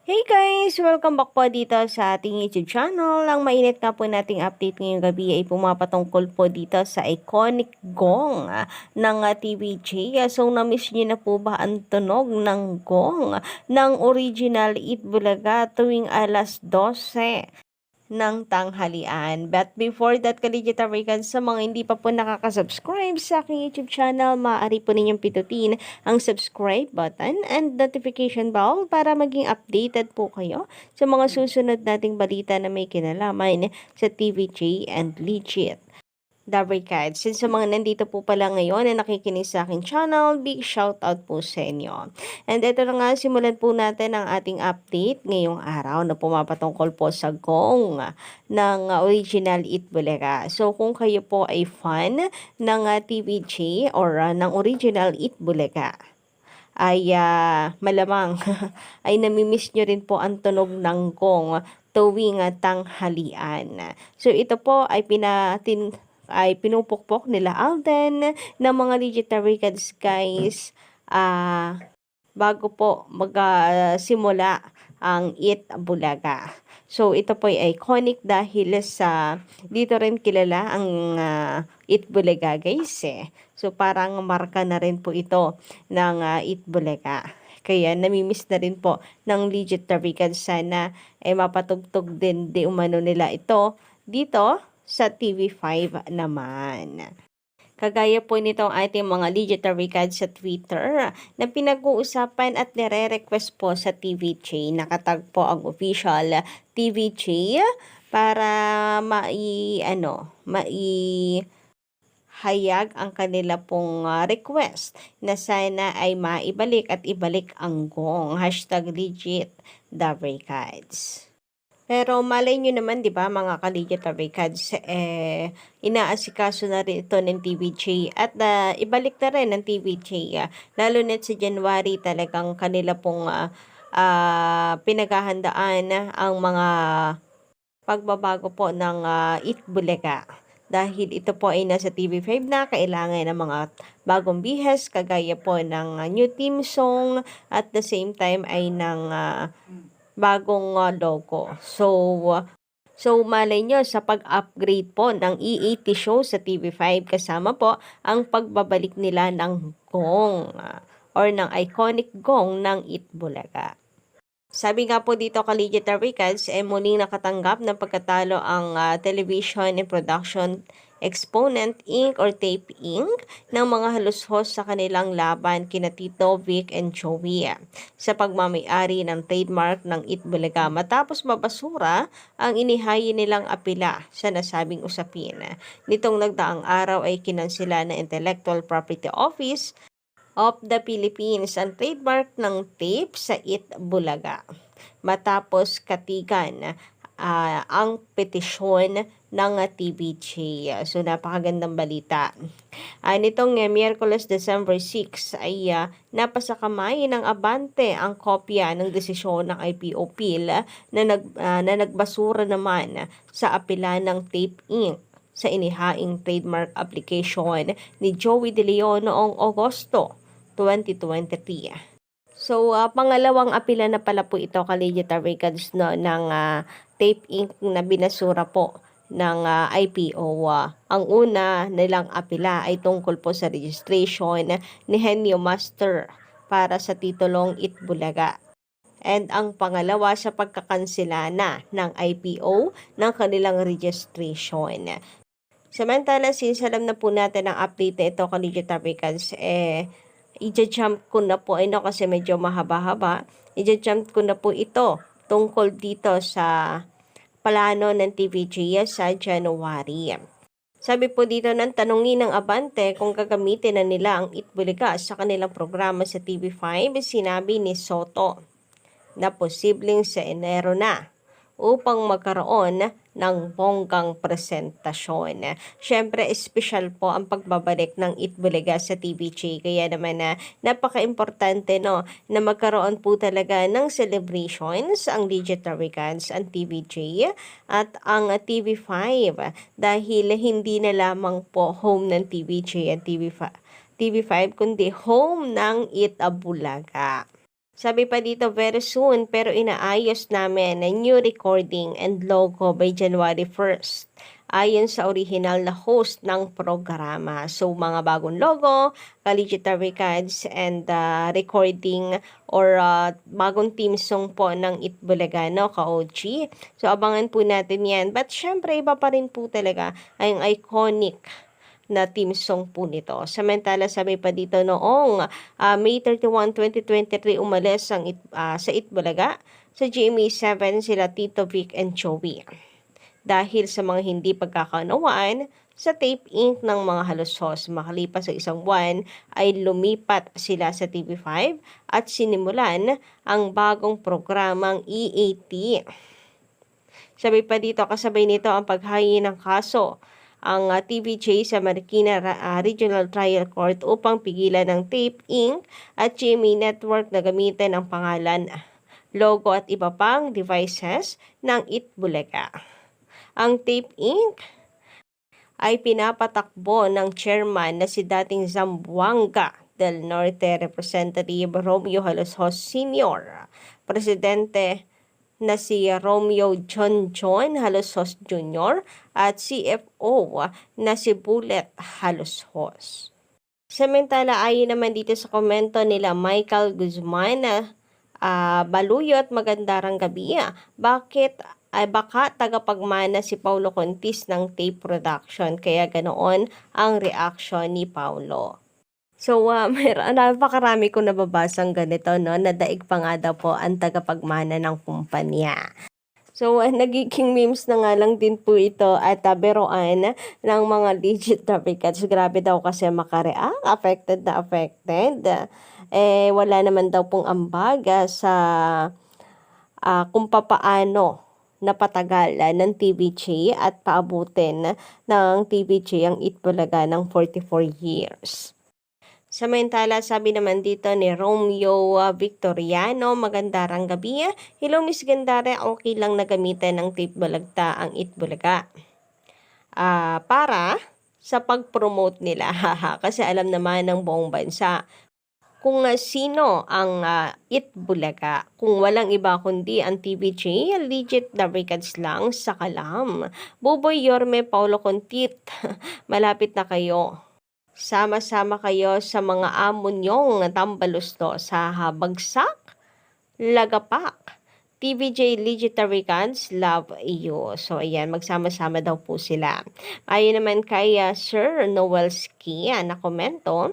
Hey guys! Welcome back po dito sa ating YouTube channel. Ang mainit nga po nating update ngayong gabi ay pumapatungkol po dito sa iconic gong ng TVJ. So, na-miss niyo na po ba ang tunog ng gong ng original Eat Bulaga tuwing alas 12? Ng tanghalian. But before that, Kaligitarican, sa mga hindi pa po nakaka-subscribe sa aking YouTube channel, maaari po ninyong pindutin ang subscribe button and notification bell para maging updated po kayo sa mga susunod nating balita na may kinalaman sa TVJ and Legit. Dabarkad, since sa mga nandito po pala ngayon na nakikinig sa aking channel, big shout out po sa inyo. And ito na nga, simulan po natin ang ating update ngayong araw na pumapatungkol po sa gong ng original Eat Bulaga. So kung kayo po ay fan ng TVJ or ng original Eat Bulaga, ay malamang ay namimiss nyo rin po ang tunog ng gong tuwing tanghalian. So ito po ay pinupukpok nila Alden ng mga Legitarians guys bago po magsimula ang Eat Bulaga. So ito po ay iconic dahil sa dito rin kilala ang Eat Bulaga guys eh. So parang marka na rin po ito ng Eat Bulaga. Kaya namimiss na rin po ng Legitarians, sana mapatugtog din di umano nila ito dito sa TV5 naman. Kagaya po nitong ating mga Legitarians sa Twitter na pinag-uusapan at nire-request po sa TVJ. Nakatag po ang official TVJ para hayag ang kanila pong request na sana ay maibalik at ibalik ang gong. #legit Dabarkads. Pero malay nyo naman, di ba, mga Kaligitarians, inaasikaso na rin ito ng TVJ at ibalik na rin ng TVJ. Lalo na sa January talagang kanila pong pinaghahandaan ang mga pagbabago po ng Eat Bulaga. Dahil ito po ay nasa TV5 na, kailangan ng mga bagong bihis, kagaya po ng new theme song, at the same time ay ng bagong logo. So malay nyo sa pag-upgrade po ng E80 show sa TV5, kasama po ang pagbabalik nila ng gong or ng iconic gong ng Eat Bulaga. Sabi nga po dito Kaligitarians, muling nakatanggap ng pagkatalo ang Television and Production Exponent Inc. or Tape Inc. ng mga halushos sa kanilang laban kina Tito, Vic, and Joey sa pagmamayari ng trademark ng Eat Bulaga matapos mabasura ang inihayin nilang apela sa nasabing usapin. Nitong nagdaang araw ay kinansela ng Intellectual Property Office of the Philippines ang trademark ng tape sa Eat Bulaga matapos katigan ang petisyon ng TVJ. So napakagandang balita. Nitong Miyerkules December 6 ay napasa kamay ng Abante ang kopya ng desisyon ng IPOPIL na nagbasura naman sa apela ng Tape Inc. sa inihaing trademark application ni Joey De Leon noong Agosto 2023. So, pangalawang apila na pala po ito Kaligitarians ng Tape Inc. na binasura po ng IPO. Ang una nilang apila ay tungkol po sa registration ni Henyo Master para sa titulong Eat Bulaga. And ang pangalawa sa pagkakansela na ng IPO ng kanilang registration. Samantala, since alam na po natin ang update na ito Kaligitarians, i-jump ko na po kasi medyo mahaba-haba. I-jump ko na po ito tungkol dito sa plano ng TVJ sa January. Sabi po dito ng tanungin ng Abante kung gagamitin na nila ang Eat Bulaga sa kanilang programa sa TV5, sinabi ni Soto na posibleng sa Enero na upang magkaroon ng bonggang presentasyon. Siyempre, espesyal po ang pagbabalik ng Eat Bulaga sa TVJ. Kaya naman napaka-importante na magkaroon po talaga ng celebrations ang Legitarians, ang TVJ at ang TV5 dahil hindi na lamang po home ng TVJ at TV5 kundi home ng Eat Bulaga. Sabi pa dito, very soon, pero inaayos namin na new recording and logo by January 1st. Ayon sa original na host ng programa. So, mga bagong logo, Collegiate Records, and recording or bagong team song po ng Itbulaga, no, ka-OG. So, abangan po natin yan. But syempre, iba pa rin po talaga ang iconic na team song po nito. Samantala, sabi pa dito noong May 31, 2023, umalis sa Itbulaga. Sa GMA7 sila Tito Vic and Joey. Dahil sa mga hindi pagkakaunawaan sa Tape Inc. ng mga halusos, makalipas sa isang buwan ay lumipat sila sa TV5 at sinimulan ang bagong programang EAT. Sabi pa dito, kasabay nito ang paghain ng kaso ang TVJ sa Marikina Regional Trial Court upang pigilan ng Tape Inc. at GMA Network na gamitin ang pangalan, logo at iba pang devices ng Itbulaga. Ang Tape Inc. ay pinapatakbo ng chairman na si dating Zamboanga del Norte Representative Romeo Haloshos Sr., presidente na si Romeo John Haloshos Jr. at CFO na si Bullet Haloshos. Samantala, ayon naman dito sa komento nila Michael Guzman na Baluyot, magandang gabi. Bakit ay baka tagapagmana si Paulo Contis ng tape production, kaya ganoon ang reaction ni Paulo. So, napakarami kong nababasang ganito, no? Nadaig pa nga daw po ang tagapagmana ng kumpanya. So, nagiging memes na nga lang din po ito at biroan ng mga legit duplicats. Grabe daw kasi makareact, affected na affected. Wala naman daw pong ambag sa kung papaano napatagal ng TVJ at paabutin ng TVJ ang Itbulaga ng 44 years. Samantala, sabi naman dito ni Romeo Victoriano, magandang gabi. Hello Miss Gandara, okay lang na gamitin ng tape balagta ang Itbulaga. Para sa pag-promote nila, kasi alam naman ng buong bansa kung sino ang Itbulaga. Kung walang iba kundi ang TVJ, legit the records lang sa kalam. Buboy Yorme Paulo Contit, malapit na kayo. Sama-sama kayo sa mga amon nyong tambalusto sa Bagsak, Lagapak, TVJ Legitary Cans, love you. So, ayan, magsama-sama daw po sila. Ayon naman kay Sir Noelski na komento,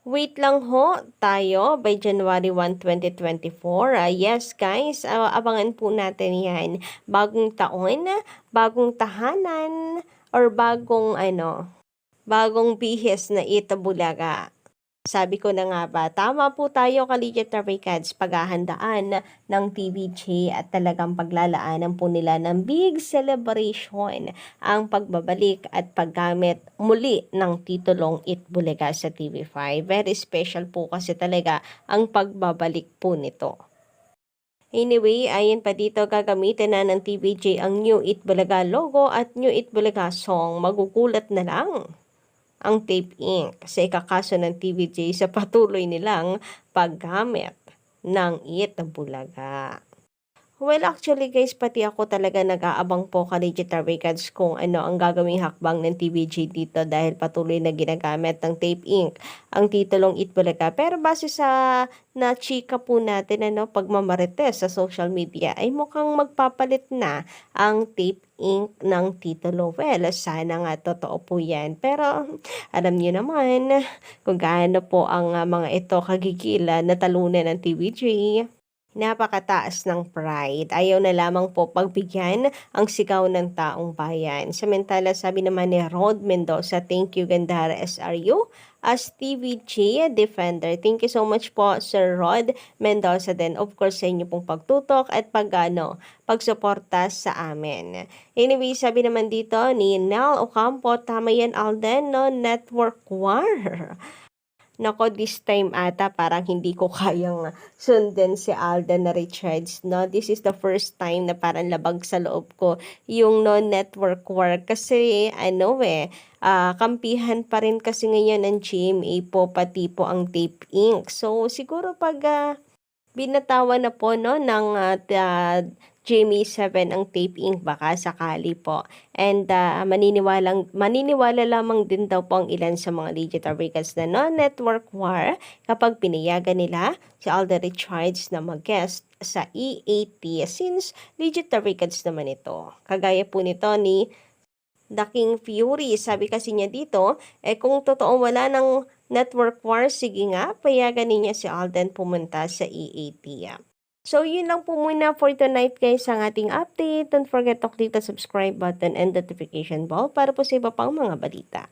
wait lang ho tayo by January 1, 2024. Yes guys, abangan po natin yan. Bagong taon, bagong tahanan, or bagong bihis na Itbulaga. Sabi ko na nga ba, tama po tayo Collegiate Records, paghahandaan ng TVJ at talagang paglalaanan po nila ng big celebration ang pagbabalik at paggamit muli ng titulong Itbulaga sa TV5. Very special po kasi talaga ang pagbabalik po nito. Anyway, ayon pa dito, gagamitin na ng TVJ ang New Itbulaga logo at New Itbulaga song. Magugulat na lang ang Tape Inc. sa ikakaso ng TVJ sa patuloy nilang paggamit ng Itbulaga. Well, actually guys, pati ako talaga nag-aabang po Collegiate Records kung ano ang gagawing hakbang ng TVJ dito dahil patuloy na ginagamit ng Tape Inc. ang titulong Itbulaga. Pero base sa na-chika po natin, pagmamarites sa social media, ay mukhang magpapalit na ang Tape Inc. ng titulo. Well, sana nga totoo po yan. Pero alam niyo naman kung gaano po ang mga ito kagigilan na talunan ng TVJ. Napakataas ng pride. Ayaw na lamang po pagbigyan ang sigaw ng taong bayan. Samantala, sabi naman ni Rod Mendoza, thank you Gandara SRU as TVJ Defender. Thank you so much po Sir Rod Mendoza din. Of course, sa inyo pong pagtutok at pagsuporta sa amin. Anyway, sabi naman dito ni Nel Ocampo, tama yan Alden, no? Network war. Nako, this time ata parang hindi ko kayang sundan si Alden na Richards, no? This is the first time na parang labag sa loob ko yung network war kasi kampihan pa rin kasi ngayon ng GMA po pati po ang Tape Inc. So siguro pag Binatawan na po 'no ng, Jamie 7 ang Tape Inc. baka sakali po. And, maniniwala lamang din daw po ang ilan sa mga digital Ricads na no-network war kapag pinayagan nila si Alden Richards na mag-guest sa E80 since digital Ricads naman ito. Kagaya po nito ni The King Fury, sabi kasi niya dito, kung totoo wala ng network war, sige nga, payagan niya si Alden pumunta sa E80. So, yun lang po muna for tonight guys ang ating update. Don't forget to click the subscribe button and notification bell para po sa iba pang mga balita.